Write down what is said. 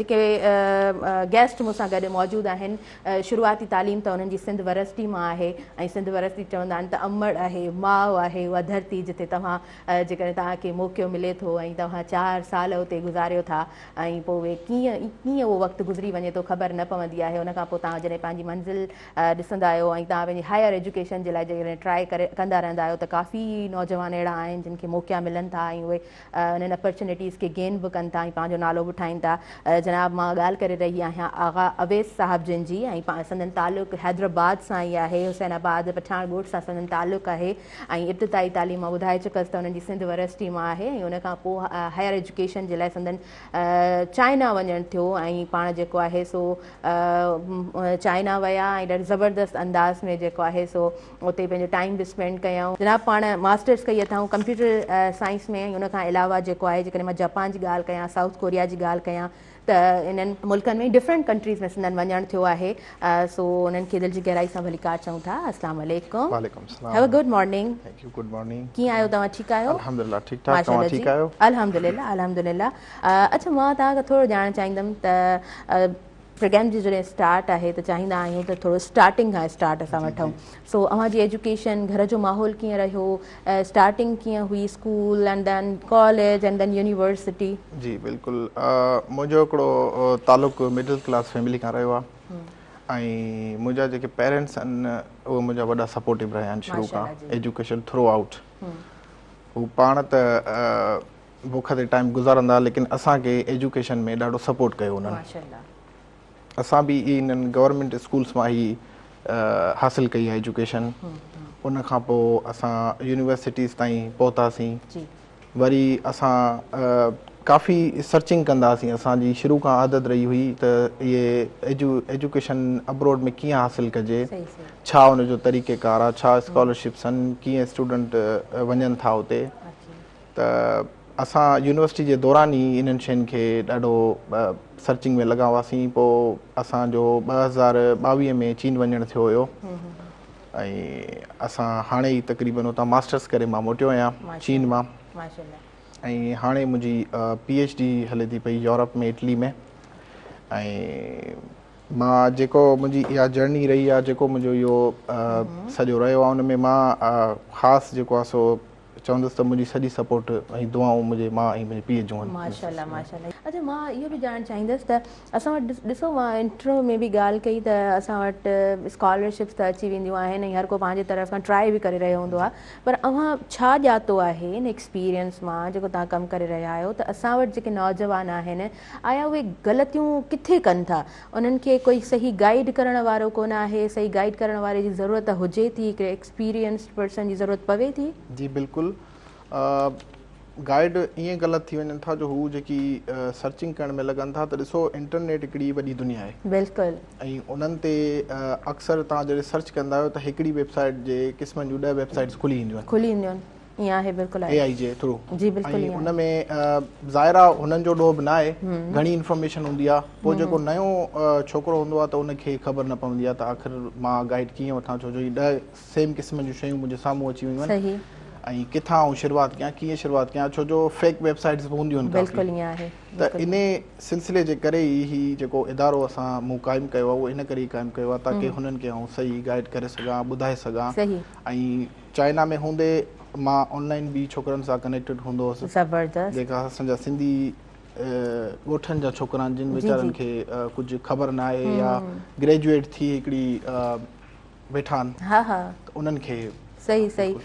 जेके गेस्ट मूंसां गॾु मौजूदु आहिनि शुरूआती तालीम त उन्हनि जी सिंध यूनिवर्सिटी मां आहे ऐं सिंध यूनिवर्सिटी चवंदा आहिनि त अमड़ आहे माउ आहे उहा धरती जिते तव्हां जेकॾहिं तव्हांखे मौक़ो मिले थो ऐं तव्हां 4 साल उते गुज़ारियो था ऐं पोइ उहे कीअं उहो वक़्तु गुज़री वञे थो ख़बर न पवंदी आहे। उनखां पोइ तव्हां जॾहिं पंहिंजी मंज़िल ॾिसंदा आहियो ऐं तव्हां पंहिंजी हायर एजुकेशन जे लाइ जॾहिं ट्राई कंदा रहंदा आहियो त काफ़ी नौजवान अहिड़ा आहिनि जिन खे मौक़ा मिलनि था ऐं उहे उन्हनि अपॉर्चुनिटीज़ खे गेन बि कनि था ऐं पंहिंजो नालो बि ठाहिनि था। जनाब मां ॻाल्हि करे रही आहियां आगा अवैस साहिब जिन जी ऐं संदन तालुक़ु हैदराबाद सां ई आहे, हुसैनाबाद पठानकोट सां संदन तालुक़ु आहे ऐं इब्तिदाई तालीम मां ॿुधाए चुकसि त उन्हनि जी सिंध यूनिवर्सिटी मां आहे ऐं उनखां पोइ हायर एजुकेशन जे लाइ संदन चाइना वञणु थियो ऐं पाण जेको आहे सो चाइना विया ऐं ॾाढी ज़बरदस्त अंदाज़ में जेको आहे सो उते पंहिंजो टाइम बि स्पेंड कयऊं। जनाब पाण मास्टर्स कई अथऊं कंप्यूटर साइंस में ऐं उनखां अलावा जेको आहे जेकॾहिं मां जापान जी ॻाल्हि कयां साउथ कोरिया जी ॻाल्हि कयां त इन्हनि मुल्कनि में डिफरेंट कंट्रीज़ में सिंधनि वञणु थियो आहे। सो उन्हनि खे दिलि जी गहराई सां भलीकार चऊं था। अस्सलाम वालेकुम। वालेकुम सलाम। Have a good morning. Thank U. Good morning. कीअं आहियो तव्हां? ठीकु आहियो? अल्हम्दुलिल्लाह ठीक ठाक। तव्हां ठीकु आहियो? अल्हम्दुलिल्लाह अल्हम्दुलिल्लाह। अच्छा मां तव्हांखां थोरो ॼाणणु चाहींदमि त प्रोग्राम जी जॾहिं स्टार्ट आहे त चाहींदा आहियूं त थोरो स्टार्टिंग खां स्टार्ट असां वठूं। सो अव्हांजी एजुकेशन घर जो माहौल कीअं रहियो, स्टार्टिंग कीअं हुई school and then college and then university? जी बिल्कुलु। मुंहिंजो हिकिड़ो तालुक़ु मिडिल क्लास फैमिली खां रहियो आहे ऐं मुंहिंजा जेके पेरेंट्स आहिनि उहे मुंहिंजा वॾा सपोर्टिव रहिया आहिनि शुरू खां एजुकेशन थ्रू आउट। हू पाण त बुख ते टाइम गुज़ारंदा लेकिन असांखे एजुकेशन में ॾाढो सपोर्ट कयो उन्हनि। असां बि इन्हनि गवर्नमेंट स्कूल्स मां ई हासिलु कई आहे एजुकेशन। उनखां पोइ असां यूनिवर्सिटीज़ ताईं पहुतासीं। वरी असां काफ़ी सर्चिंग कंदासीं। असांजी शुरू खां आदत रही हुई त इहे एजुकेशन अब्रॉड में कीअं हासिलु कजे, छा उनजो तरीक़ेकार आहे, छा स्कॉलरशिप्स आहिनि, कीअं स्टूडेंट वञनि था उते। त असां यूनिवर्सिटी जे दौरान ई इन्हनि शयुनि खे ॾाढो सर्चिंग में लॻा हुआसीं। पोइ असांजो 2022 में चीन वञणु थियो हुयो ऐं असां हाणे ई तक़रीबन उतां मास्टर्स करे मां मोटियो आहियां चीन मां। ऐं हाणे मुंहिंजी PhD हले थी पई यूरोप में इटली में। ऐं मां जेको मुंहिंजी इहा जर्नी रही आहे, जेको मुंहिंजो इहो सॼो रहियो आहे, उन में मां ख़ासि जेको आहे सो चवंदुसि त मुंहिंजी सॼी सपोर्ट ऐं दुआऊं मुंहिंजे मां ऐं मुंहिंजे पीउ जूं आहिनि। माशाल्लाह माशाल्लाह। अच्छा मां इहो बि ॼाणणु चाहींदसि त असां वटि ॾिसो मां इंट्रो में बि ॻाल्हि कई त असां वटि स्कॉलरशिप्स त अची वेंदियूं आहिनि ऐं हर को पंहिंजे तरफ़ खां ट्राई बि करे रहियो हूंदो आहे, पर अव्हां छा ॼातो आहे इन एक्सपीरियंस मां जेको तव्हां कमु करे रहिया आहियो त असां वटि जेके नौजवान आहिनि आया उहे ग़लतियूं किथे कनि था? उन्हनि खे कोई सही गाइड करण वारो कोन आहे, सही गाइड करण वारे जी ज़रूरत हुजे थी, हिकिड़े एक्सपीरियंस्ड पर्सन जी ज़रूरत पवे थी? जी बिल्कुलु। गाइड ईअं ग़लति थी वञनि था जो हू जेकी सर्चिंग करण में लॻनि था त ॾिसो इंटरनेट हिकिड़ी वॾी दुनिया आहे। बिल्कुलु। ऐं उन्हनि ते अक्सर तव्हां जॾहिं सर्च कंदा आहियो त हिकिड़ी वेबसाइट जे क़िस्मनि जूं 10 वेबसाइट्स खुली ईंदियूं आहिनि। ईअं आहे बिल्कुलु AI जे थ्रू। जी बिल्कुलु। ऐं उन में ज़ाहिरा हुननि जो ॾोह बि न आहे, घणी इंफॉर्मेशन हूंदी आहे। पोइ जेको नयो छोकिरो हूंदो आहे त उनखे ख़बर न पवंदी आहे त आख़िर मां गाइड कीअं वठां, छो जो ही 10 सेम क़िस्म जूं शयूं मुंहिंजे साम्हूं अची वियूं आहिनि ऐं किथां आऊं शुरूआति कयां, कीअं शुरूआति कयां, छो जो फेक वेबसाइट्स बि हूंदियूं आहिनि। बिल्कुलु ईअं आहे। त इन सिलसिले जे करे ई जेको इदारो असां मूं क़ाइमु कयो आहे उहो इन करे ई क़ाइमु कयो आहे ताकी हुननि खे आऊं सही गाइड करे सघां, ॿुधाए सघां। ऐं चाइना में हूंदे मां ऑनलाइन बि छोकिरनि सां कनेक्टेड हूंदो हुउसि। ज़बरदस्त। जेका असांजा सिंधी ॻोठनि जा छोकिरा आहिनि जिन वीचारनि खे कुझु ख़बर न आहे या ग्रेजुएट थी हिकिड़ी वेठा आहिनि, उन्हनि खे। सही सही।